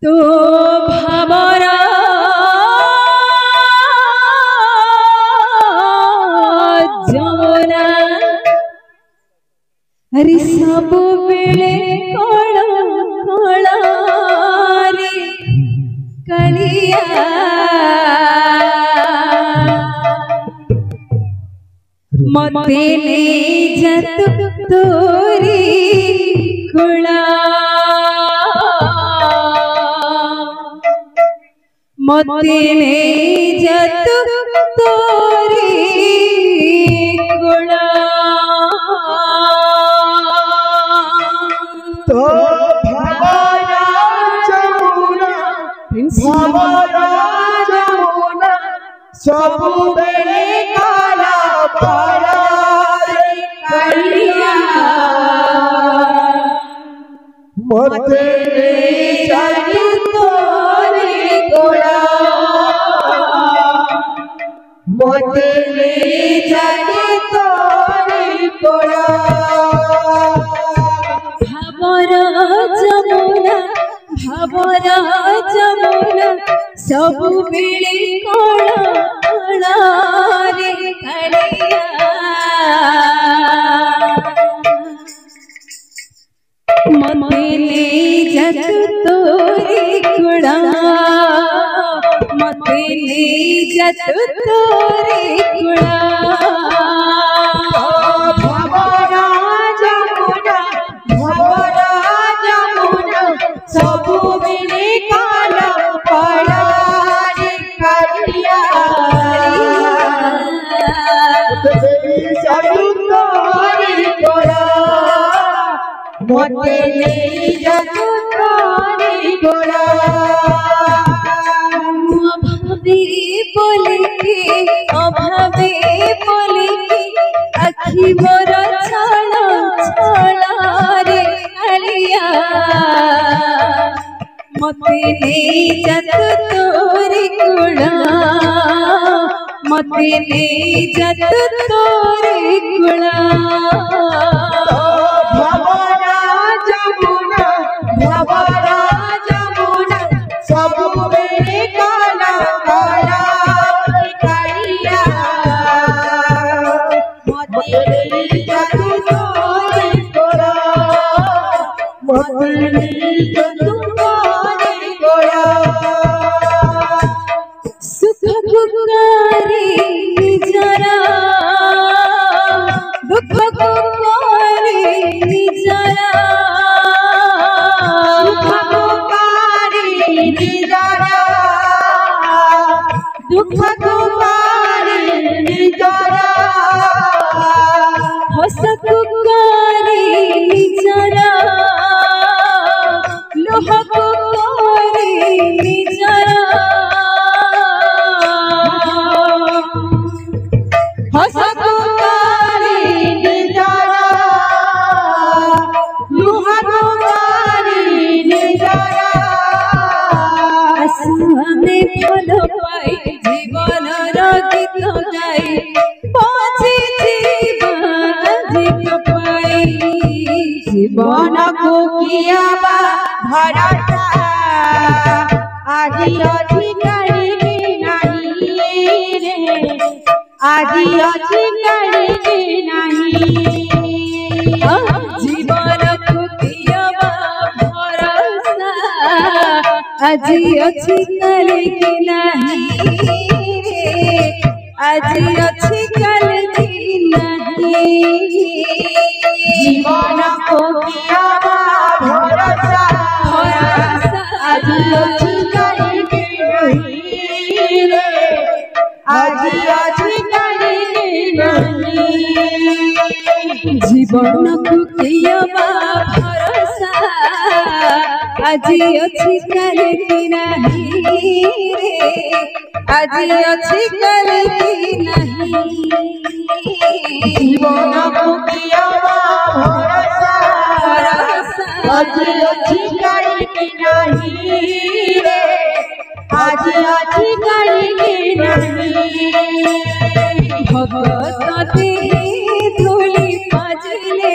तो भावरा जमुना हरि सब बेले कोला कोला रे कलिया मते ले जत तोरी कुला मते ले जत तोरी कुला तो भावरा जमुना सब बेले काला पारा रे कलिया मते ले जत तोरी कोला मते ले जत तोरी कोला भावरा जमुना सब बेले कोला कोला रे कलिया मते ले जत तोरी कुड़ा मते ले जत तोरी कुड़ा भावरा जमुना सब बेले काला पारा रे कलिया मते ले जत तोरी कोला अभावे बोले के अखी मोर छाड़ा छाड़ा रे कलिया मते ले जत तोरी कुड़ा मते ले जत तोरी कुड़ा भावरा जमुना सब बेले काला काला रे कलिया मते ले जत तोरी कोला मते ले जत तोरी कोला सुख गुकारी जरा दुख गुकारी जरा दुख गुकारी जरा हस गुकारी जरा लोह गुकारी जरा हस गुकारी जरा लोह गुकारी जरा आसुआ में फल पाई जीवन गीत गाई पहुंची जीवन पाई जीवन को किया भरता आजी अच्छी करी नहीं रे आजी अच्छी करी नहीं जीवन को किया भरोसा आजी अच्छी कल की नहीं रे आजी अच्छी कल की नहीं जीवन को किया भरोसा आजी अच्छी करी नहीं रे आजी अच्छी करी नहीं जीवन को किया भरोसा आजी अच्छी कल की नहीं रे आजी अच्छी कल की नहीं जीवन को किया भरोसा आजी अच्छी करी नहीं रे आजी अच्छी करी नहीं भगत धूली पाजले